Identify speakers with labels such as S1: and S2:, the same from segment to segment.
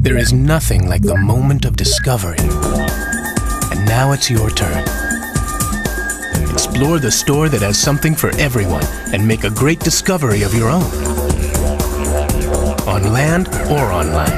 S1: There is nothing like the moment of discovery. And now it's your turn. Explore the store that has something for everyone and make a great discovery of your own. On land or online.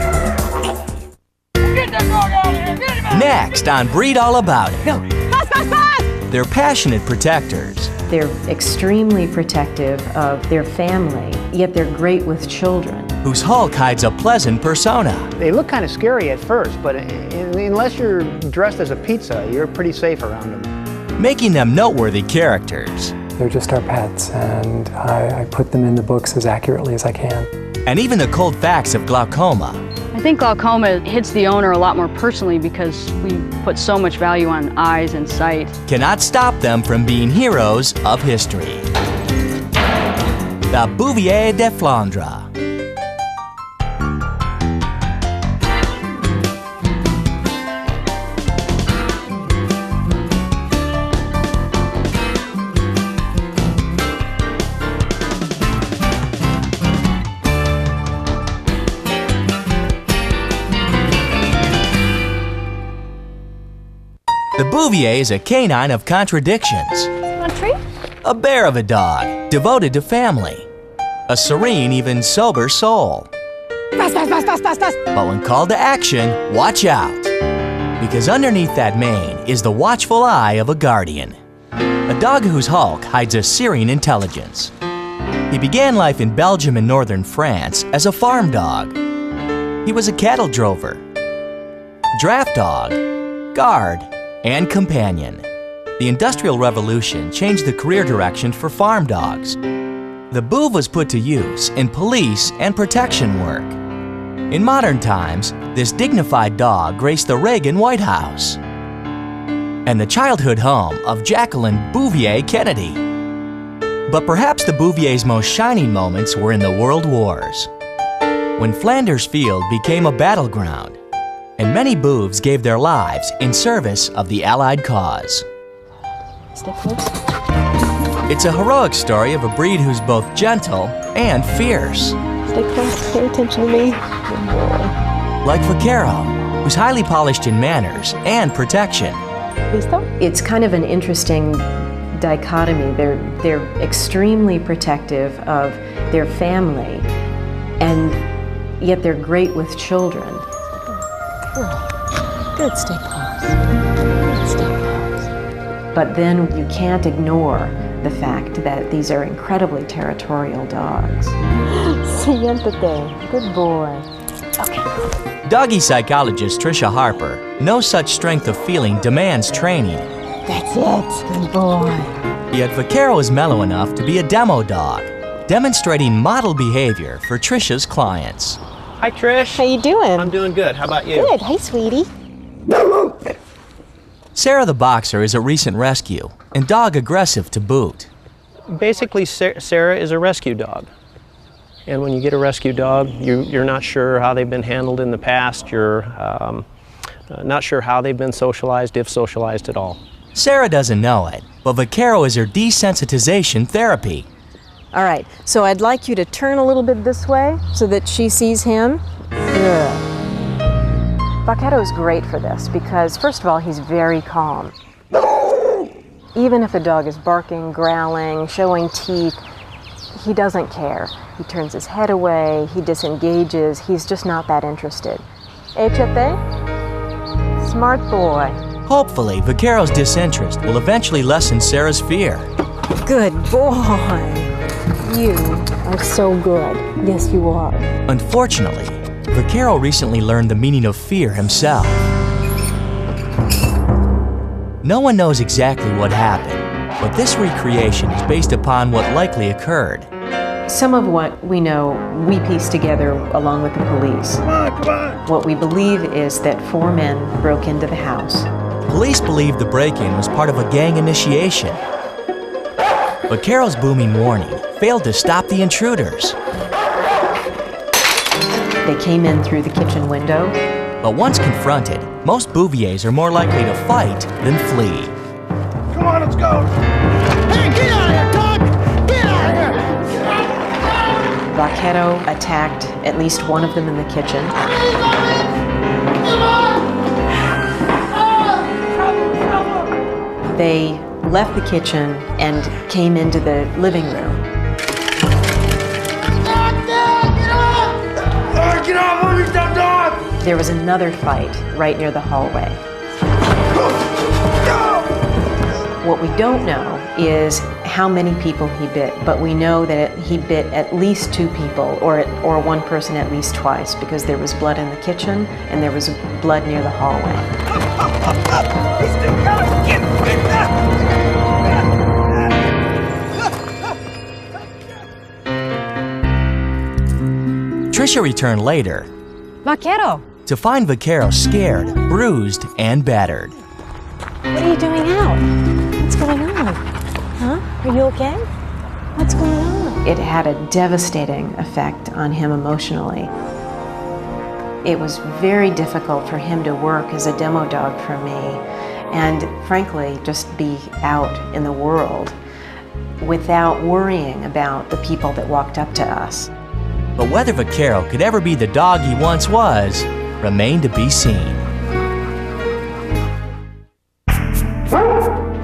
S2: Get that dog out of here! Get him out!
S3: Next on Breed All About It.
S2: Go! Fast, fast, fast!
S3: They're passionate protectors.
S4: They're extremely protective of their family, yet they're great with children.
S3: Whose hulk hides a pleasant persona.
S5: They look kind of scary at first, but unless you're dressed as a pizza, you're pretty safe around them.
S3: Making them noteworthy characters.
S6: They're just our pets, and I put them in the books as accurately as I can.
S3: And even the cold facts of glaucoma.
S7: I think glaucoma hits the owner a lot more personally because we put so much value on eyes and sight.
S3: Cannot stop them from being heroes of history. The Bouvier de Flandres. The Bouvier is a canine of contradictions.
S8: Want a treat?
S3: A bear of a dog, devoted to family. A serene, even sober soul.
S2: Fast, fast, fast, fast, fast, fast!
S3: But when called to action, watch out. Because underneath that mane is the watchful eye of a guardian. A dog whose hulk hides a serene intelligence. He began life in Belgium and northern France as a farm dog. He was a cattle drover, draft dog, guard, and companion. The Industrial Revolution changed the career direction for farm dogs. The Bouv was put to use in police and protection work. In modern times, this dignified dog graced the Reagan White House and the childhood home of Jacqueline Bouvier Kennedy. But perhaps the Bouvier's most shining moments were in the World Wars, when Flanders Field became a battleground, and many Bouvs gave their lives in service of the Allied cause.
S8: Stay close.
S3: It's a heroic story of a breed who's both gentle and fierce.
S8: Stay close. Pay attention to me. Good boy.
S3: Like Vaquero, who's highly polished in manners and protection.
S8: Listo?
S4: It's kind of an interesting dichotomy. They're extremely protective of their family, and yet they're great with children.
S8: Good. Stay close. Good. Stay close.
S4: But then you can't ignore the fact that these are incredibly territorial dogs.
S8: Siéntate. Good boy. Okay.
S3: Doggy psychologist Tricia Harper knows such strength of feeling demands training.
S8: That's it. Good boy.
S3: Yet Vaquero is mellow enough to be a demo dog, demonstrating model behavior for Tricia's clients.
S5: Hi, Trish.
S8: How you doing?
S5: I'm doing good. How about you?
S8: Good. Hey, sweetie.
S3: Sarah the Boxer is a recent rescue, and dog aggressive to boot.
S5: Basically, Sarah is a rescue dog. And when you get a rescue dog, you're not sure how they've been handled in the past. You're not sure how they've been socialized, if socialized at all.
S3: Sarah doesn't know it, but Vaquero is her desensitization therapy.
S8: All right. So I'd like you to turn a little bit this way so that she sees him. Good.
S4: Vaquero's great for this because, first of all, he's very calm. Even if a dog is barking, growling, showing teeth, he doesn't care. He turns his head away, he disengages, he's just not that interested. Échate. Smart boy.
S3: Hopefully, Vaquero's disinterest will eventually lessen Sarah's fear.
S8: Good boy. You are so good. Yes, you are.
S3: Unfortunately, Vaquero recently learned the meaning of fear himself. No one knows exactly what happened, but this recreation is based upon what likely occurred.
S4: Some of what we know, we piece together along with the police.
S2: Come on!
S4: What we believe is that 4 men broke into the house.
S3: Police believe the break-in was part of a gang initiation. Vaquero's booming warning failed to stop the intruders.
S4: They came in through the kitchen window.
S3: But once confronted, most Bouviers are more likely to fight than flee.
S2: Come on, let's go! Hey, get out of here, dog! Get out of here!
S4: Vaquero attacked at least one of them in the kitchen. They left the kitchen and came into the living room.
S2: Get off of me, dumb dog!
S4: There was another fight right near the hallway. What we don't know is how many people he bit, but we know that he bit at least 2 people, or one person at least twice, because there was blood in the kitchen and there was blood near the hallway.
S2: He's still coming! Get
S3: Tricia returned later
S8: Vaquero,
S3: to find Vaquero scared, bruised, and battered.
S8: what are you doing out? What's going on? Huh? Are you okay? What's going on?
S4: It had a devastating effect on him emotionally. It was very difficult for him to work as a demo dog for me, and frankly, just be out in the world without worrying about the people that walked up to us.
S3: But whether Vaquero could ever be the dog he once was remained to be seen.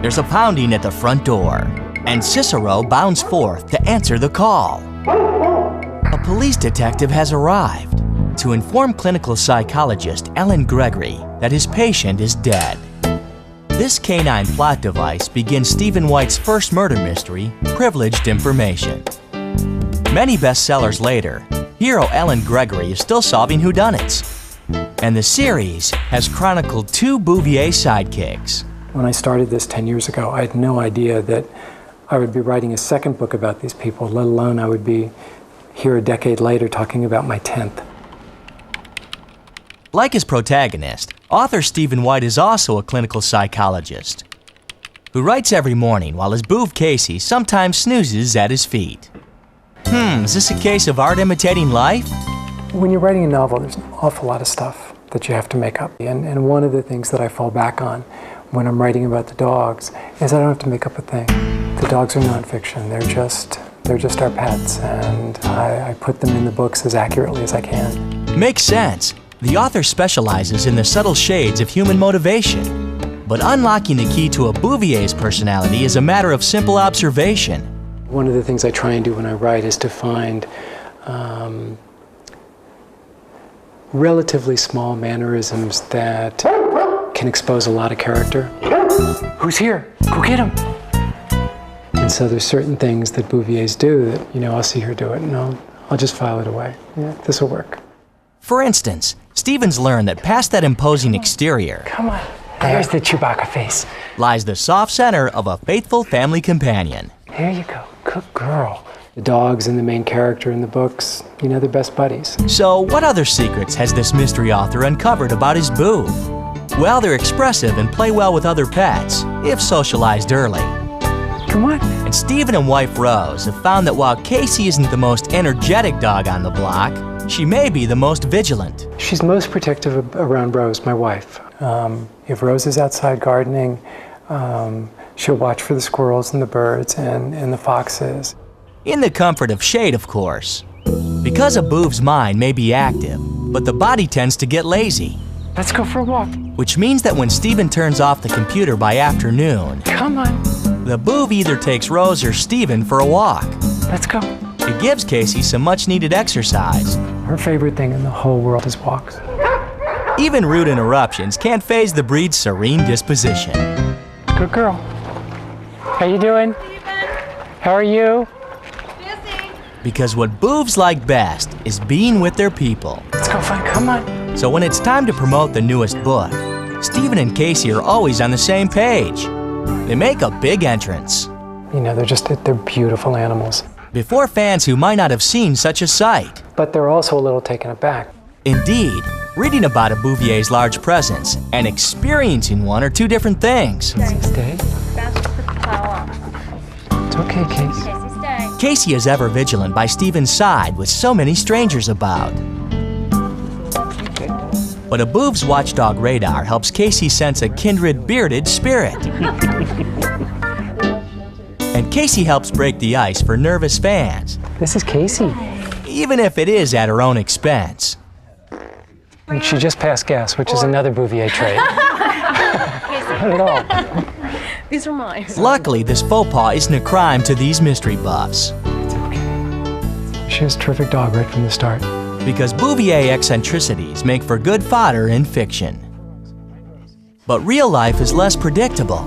S3: There's a pounding at the front door, and Cicero bounds forth to answer the call. A police detective has arrived to inform clinical psychologist Ellen Gregory that his patient is dead. This canine plot device begins Stephen White's first murder mystery, Privileged Information. Many bestsellers later, hero Ellen Gregory is still solving whodunits. And the series has chronicled 2 Bouvier sidekicks.
S6: When I started this 10 years ago, I had no idea that I would be writing a second book about these people, let alone I would be here a decade later talking about my 10th.
S3: Like his protagonist, author Stephen White is also a clinical psychologist who writes every morning while his Bouv Casey sometimes snoozes at his feet. Is this a case of art imitating life?
S6: When you're writing a novel, there's an awful lot of stuff that you have to make up. And one of the things that I fall back on when I'm writing about the dogs is I don't have to make up a thing. The dogs are nonfiction. They're just our pets, and I put them in the books as accurately as I can.
S3: Makes sense. The author specializes in the subtle shades of human motivation. But unlocking the key to a Bouvier's personality is a matter of simple observation.
S6: One of the things I try and do when I write is to find relatively small mannerisms that can expose a lot of character. Who's here? Go get him! And so there's certain things that Bouviers do that, I'll see her do it and I'll just file it away. Yeah, this will work.
S3: For instance, Stevens learned that past that imposing exterior,
S6: Come on, there's the Chewbacca face.
S3: lies the soft center of a faithful family companion.
S6: There you go, good girl. The dogs and the main character in the books, they're best buddies.
S3: So what other secrets has this mystery author uncovered about his Bouv? Well, they're expressive and play well with other pets, if socialized early.
S6: Come on.
S3: And Stephen and wife Rose have found that while Casey isn't the most energetic dog on the block, she may be the most vigilant.
S6: She's most protective around Rose, my wife. If Rose is outside gardening, she'll watch for the squirrels and the birds and the foxes.
S3: In the comfort of shade, of course. Because a Bouv's mind may be active, but the body tends to get lazy.
S6: Let's go for a walk.
S3: Which means that when Stephen turns off the computer by afternoon,
S6: Come on.
S3: the Bouv either takes Rose or Stephen for a walk.
S6: Let's go.
S3: It gives Casey some much-needed exercise.
S6: Her favorite thing in the whole world is walks.
S3: Even rude interruptions can't faze the breed's serene disposition.
S6: Good girl. How you doing? How are you?
S3: Because what Bouvs like best is being with their people.
S6: Let's go find. Come on.
S3: So when it's time to promote the newest book, Stephen and Casey are always on the same page. They make a big entrance.
S6: They're beautiful animals.
S3: Before fans who might not have seen such a sight.
S6: But they're also a little taken aback.
S3: Indeed, reading about a Bouvier's large presence and experiencing one are 2 different things.
S6: Stay. It's okay, Casey.
S3: Casey is ever vigilant by Stephen's side with so many strangers about. But a Bouv's watchdog radar helps Casey sense a kindred bearded spirit. And Casey helps break the ice for nervous fans.
S6: This is Casey.
S3: Even if it is at her own expense.
S6: And she just passed gas, which is another Bouvier trait. Not at all.
S8: These are mine.
S3: Luckily, this faux pas isn't a crime to these mystery buffs,
S6: She was a terrific dog right from the start.
S3: because Bouvier eccentricities make for good fodder in fiction. But real life is less predictable,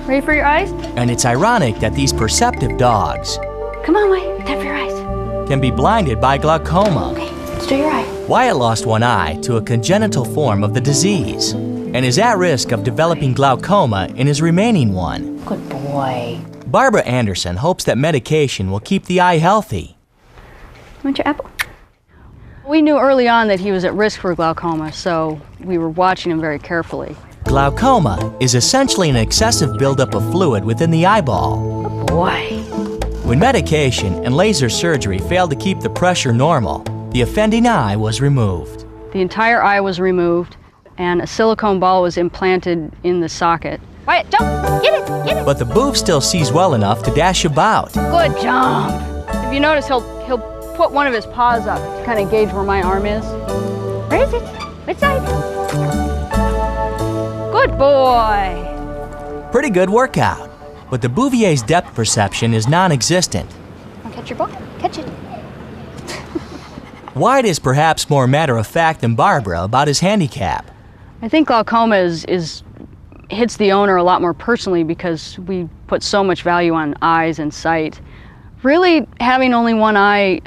S7: Ready for your eyes?
S3: and it's ironic that these perceptive dogs
S7: Come on, Wyatt. Time for your eyes.
S3: can be blinded by glaucoma.
S7: Okay, let's do your eye.
S3: Wyatt lost one eye to a congenital form of the disease and is at risk of developing glaucoma in his remaining one.
S8: Good boy.
S3: Barbara Anderson hopes that medication will keep the eye healthy.
S7: Want your apple? We knew early on that he was at risk for glaucoma, so we were watching him very carefully.
S3: Glaucoma is essentially an excessive buildup of fluid within the eyeball.
S7: Good boy.
S3: When medication and laser surgery failed to keep the pressure normal, the offending eye was removed.
S7: The entire eye was removed, and a silicone ball was implanted in the socket. Wyatt, jump! Get it! Get it!
S3: But the boof still sees well enough to dash about.
S7: Good jump! If you notice, he'll put one of his paws up to kind of gauge where my arm is. Where is it? Which side? Good boy!
S3: Pretty good workout, but the Bouvier's depth perception is non-existent.
S7: Wanna catch your ball? Catch it.
S3: Wyatt is perhaps more matter-of-fact than Barbara about his handicap.
S7: I think glaucoma hits the owner a lot more personally because we put so much value on eyes and sight. Really, having only one eye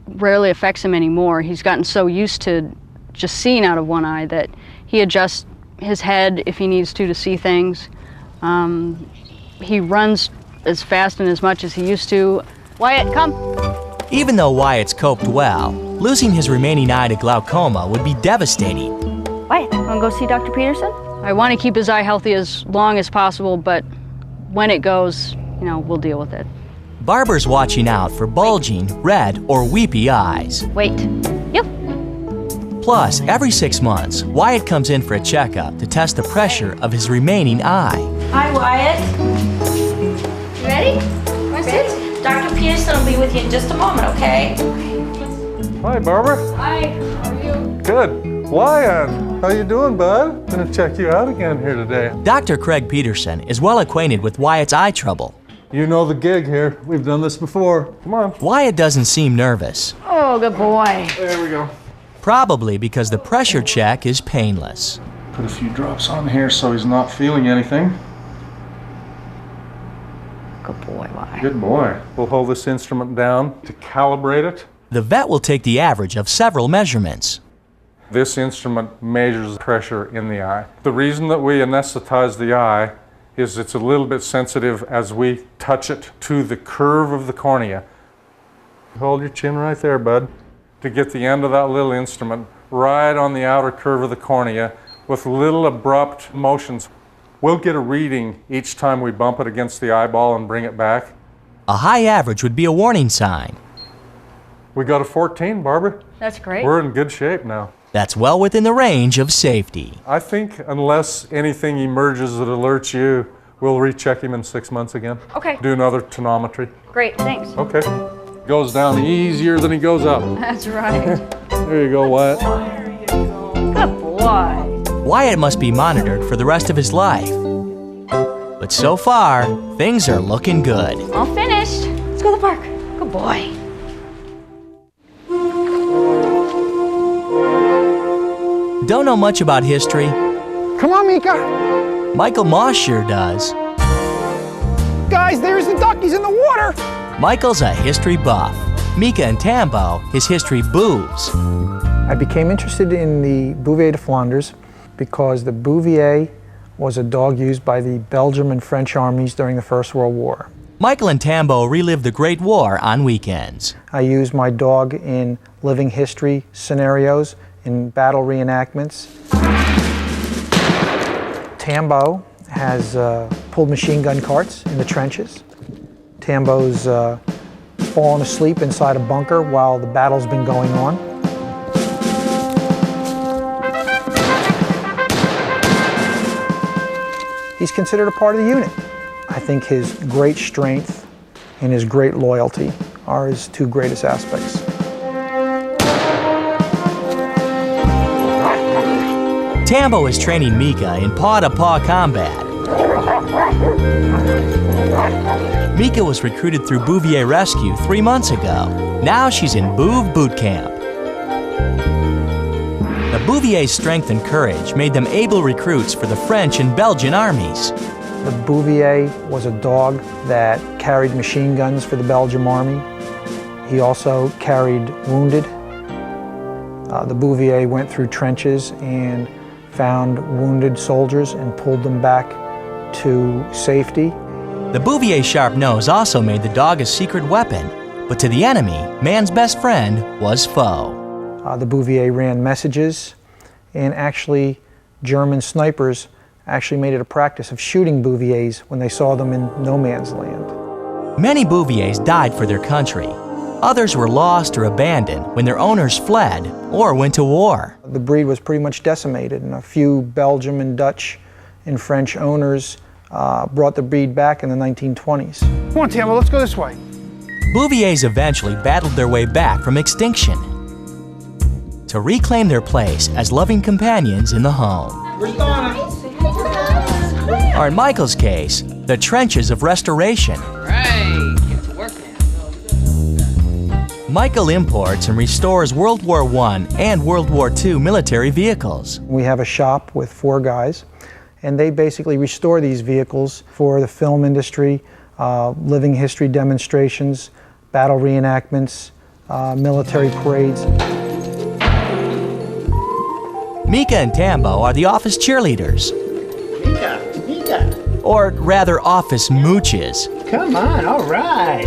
S7: rarely affects him anymore. He's gotten so used to just seeing out of one eye that he adjusts his head if he needs to see things. He runs as fast and as much as he used to. Wyatt, come!
S3: Even though Wyatt's coped well, losing his remaining eye to glaucoma would be devastating.
S7: Wyatt, wanna go see Dr. Peterson? I want to keep his eye healthy as long as possible, but when it goes, we'll deal with it.
S3: Barbara's watching out for bulging, red, or weepy eyes.
S7: Wait. Yep.
S3: Plus, every 6 months, Wyatt comes in for a checkup to test the pressure of his remaining eye.
S8: Hi, Wyatt. You ready? Ready? Dr. Peterson will be with you in just a moment, okay?
S9: Hi, Barbara.
S7: Hi, how are you?
S9: Good. Wyatt, how you doing, bud? Gonna check you out again here today.
S3: Dr. Craig Peterson is well acquainted with Wyatt's eye trouble.
S9: You know the gig here. We've done this before. Come on.
S3: Wyatt doesn't seem nervous,
S7: Oh, good boy.
S9: There we go.
S3: probably because the pressure check is painless.
S9: Put a few drops on here so he's not feeling anything.
S7: Good boy, Wyatt.
S9: Good boy. We'll hold this instrument down to calibrate it.
S3: The vet will take the average of several measurements.
S9: This instrument measures pressure in the eye. The reason that we anesthetize the eye is it's a little bit sensitive as we touch it to the curve of the cornea. Hold your chin right there, bud, to get the end of that little instrument right on the outer curve of the cornea with little abrupt motions. We'll get a reading each time we bump it against the eyeball and bring it back.
S3: A high average would be a warning sign.
S9: We got a 14, Barbara.
S7: That's great.
S9: We're in good shape now.
S3: That's well within the range of safety.
S9: I think unless anything emerges that alerts you, we'll recheck him in 6 months again.
S7: Okay.
S9: Do another tonometry.
S7: Great, thanks.
S9: Okay. Goes down easier than he goes up.
S7: That's right.
S9: There you go, Wyatt.
S7: Good boy.
S3: Wyatt must be monitored for the rest of his life. But so far, things are looking good.
S7: All finished. Let's go to the park. Good boy.
S3: Don't know much about history?
S2: Come on, Mika.
S3: Michael Moss sure does.
S2: Guys, there's the duck. He's in the water.
S3: Michael's a history buff. Mika and Tambo, his history boobs.
S10: I became interested in the Bouvier de Flandres because the Bouvier was a dog used by the Belgian and French armies during the First World War.
S3: Michael and Tambo relive the Great War on weekends.
S10: I used my dog in living history scenarios, in battle reenactments. Tambo has pulled machine gun carts in the trenches. Tambo's fallen asleep inside a bunker while the battle's been going on. He's considered a part of the unit. I think his great strength and his great loyalty are his two greatest aspects.
S3: Tambo is training Mika in paw-to-paw combat. Mika was recruited through Bouvier Rescue 3 months ago. Now she's in Bouv boot camp. The Bouvier's strength and courage made them able recruits for the French and Belgian armies.
S10: The Bouvier was a dog that carried machine guns for the Belgian army. He also carried wounded. The Bouvier went through trenches and found wounded soldiers and pulled them back to safety.
S3: The Bouvier's sharp nose also made the dog a secret weapon, but to the enemy, man's best friend was foe.
S10: The Bouvier ran messages, and actually German snipers actually made it a practice of shooting Bouviers when they saw them in no man's land.
S3: Many Bouviers died for their country. Others were lost or abandoned when their owners fled or went to war.
S10: The breed was pretty much decimated, and a few Belgian and Dutch and French owners brought the breed back in the 1920s.
S2: Come on, Tambo, let's go this way.
S3: Bouviers eventually battled their way back from extinction to reclaim their place as loving companions in the home. Or in Michael's case, the trenches of restoration.
S11: Right, get to work now.
S3: Michael imports and restores World War I and World War II military vehicles.
S10: We have a shop with 4 guys, and they basically restore these vehicles for the film industry, living history demonstrations, battle reenactments, military parades.
S3: Mika and Tambo are the office cheerleaders.
S2: Mika.
S3: Or rather, office mooches.
S2: Come on, all right.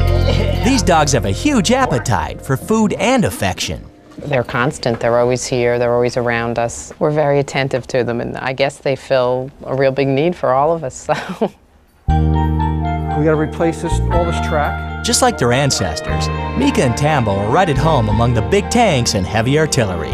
S3: These dogs have a huge appetite for food and affection.
S11: They're constant. They're always here. They're always around us. We're very attentive to them, and I guess they fill a real big need for all of us. So.
S10: We got to replace all this track.
S3: Just like their ancestors, Mika and Tambo are right at home among the big tanks and heavy artillery.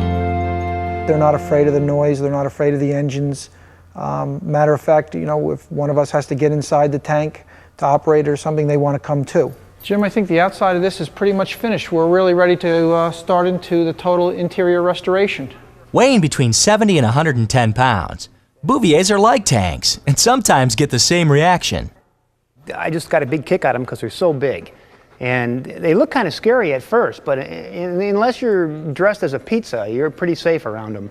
S10: They're not afraid of the noise. They're not afraid of the engines. Matter of fact, you know, if one of us has to get inside the tank to operate or something, they want to come too.
S12: Jim, I think the outside of this is pretty much finished. We're really ready to start into the total interior restoration.
S3: Weighing between 70 and 110 pounds, Bouviers are like tanks and sometimes get the same reaction.
S13: I just got a big kick out of them because they're so big. And they look kind of scary at first, but unless you're dressed as a pizza, you're pretty safe around them.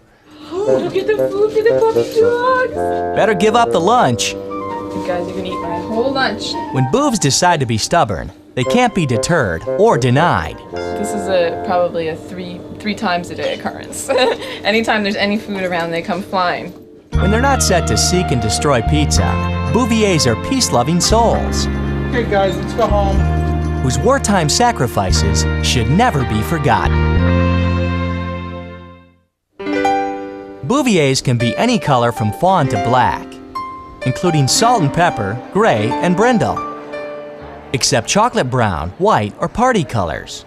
S14: Look at the food for the puppy dogs.
S3: Better give up the lunch.
S14: You guys are gonna eat my whole lunch.
S3: When boobs decide to be stubborn, they can't be deterred or denied.
S14: This is probably a three times a day occurrence. Anytime there's any food around, they come flying.
S3: When they're not set to seek and destroy pizza, Bouviers are peace-loving souls.
S12: Okay, guys, let's go home.
S3: Whose wartime sacrifices should never be forgotten. Bouviers can be any color from fawn to black, including salt and pepper, gray, and brindle, except chocolate brown, white, or party colors.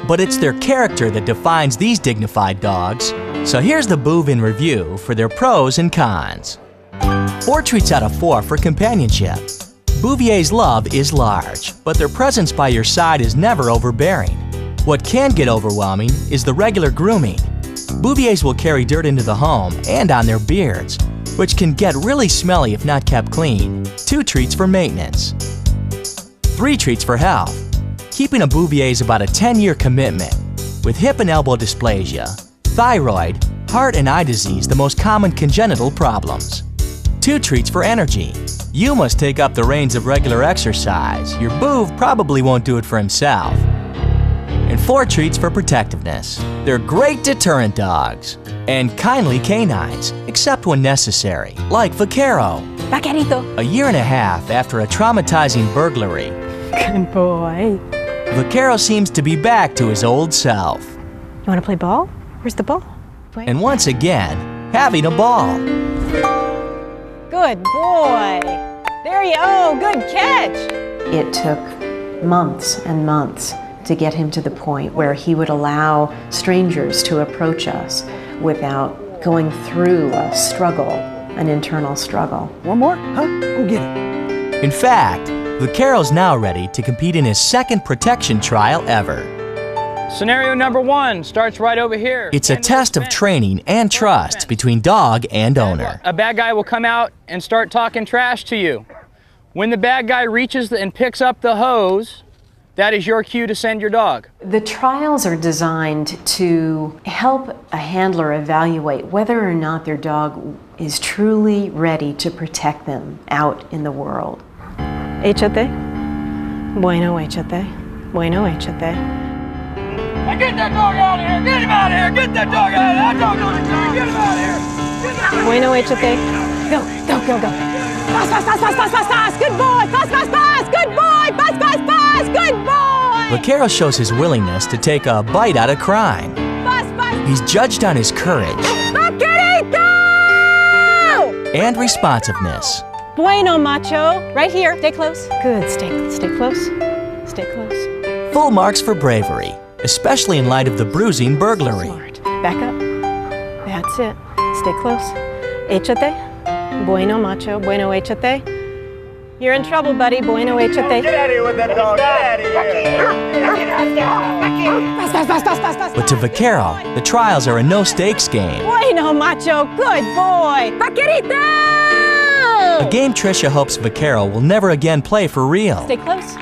S3: But it's their character that defines these dignified dogs, so here's the Bouv in review for their pros and cons. 4 treats out of 4 for companionship. Bouvier's love is large, but their presence by your side is never overbearing. What can get overwhelming is the regular grooming. Bouviers will carry dirt into the home and on their beards, which can get really smelly if not kept clean. 2 treats for maintenance. 3 treats for health. Keeping a Bouvier is about a 10-year commitment, with hip and elbow dysplasia, thyroid, heart and eye disease the most common congenital problems. 2 treats for energy. You must take up the reins of regular exercise. Your Bouv probably won't do it for himself. And 4 treats for protectiveness. They're great deterrent dogs and kindly canines, except when necessary, like Vaquero.
S8: Vaquerito.
S3: A year and a half after a traumatizing burglary,
S8: Good boy.
S3: Vaquero seems to be back to his old self.
S8: You want to play ball? Where's the ball?
S3: And once again, having a ball.
S8: Good boy. There you go. Good catch.
S4: It took months and months to get him to the point where he would allow strangers to approach us without going through a struggle, an internal struggle.
S13: One more? Huh? Go get it.
S3: In fact, Vaquero's now ready to compete in his second protection trial ever.
S15: Scenario number 1 starts right over here.
S3: It's a test of training and trust between dog and owner.
S15: A bad guy will come out and start talking trash to you. When the bad guy reaches and picks up the hose, that is your cue to send your dog.
S4: The trials are designed to help a handler evaluate whether or not their dog is truly ready to protect them out in the world.
S8: Échate. Bueno, échate. Bueno, échate.
S2: Hey, get that dog out of here! Get him out of here! Get that dog out of here! That dog knows it's coming! Get him out of here! Get him out of here!
S8: Bueno, échate. Go, go, go, go. Fast, fast, fast, fast, fast, fast, fast. Good boy. Fast, fast, fast. Good boy. Fast, fast, fast. Good boy.
S3: Vaquero shows his willingness to take a bite out of crime.
S8: Fast, fast.
S3: He's judged on his courage
S8: Vaquerito!
S3: and responsiveness.
S8: Bueno, macho. Right here. Stay close. Good. Stay close. Stay close.
S3: Full marks for bravery, especially in light of the bruising burglary.
S8: Smart. Back up. That's it. Stay close. Échate. Bueno, macho. Bueno, échate. You're in trouble, buddy. Bueno, échate.
S2: Get out of here with that dog! Get out of here!
S8: Fast, fast, fast, fast, fast, fast.
S3: But to Vaquero, the trials are a no-stakes game.
S8: Bueno, macho. Good boy. Vaquerito!
S3: A game Tricia hopes Vaquero will never again play for real.
S8: Stay close.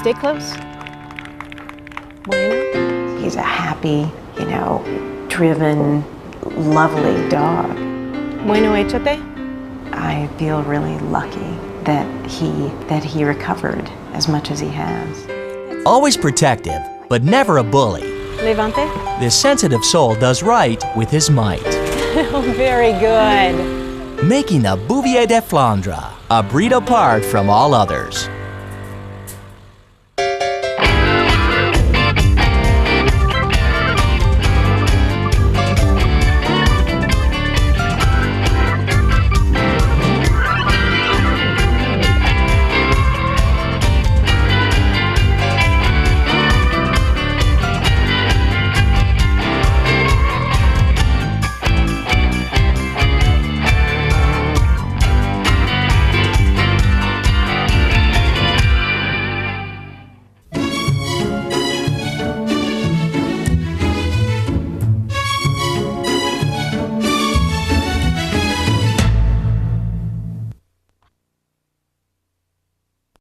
S8: Stay close. Bueno.
S4: He's a happy, driven, lovely dog.
S8: Bueno, échate.
S4: I feel really lucky that he recovered as much as he has.
S3: Always protective, but never a bully.
S8: Levante.
S3: This sensitive soul does right with his might.
S8: Oh, very good.
S3: Making the Bouvier de Flandres a breed apart from all others.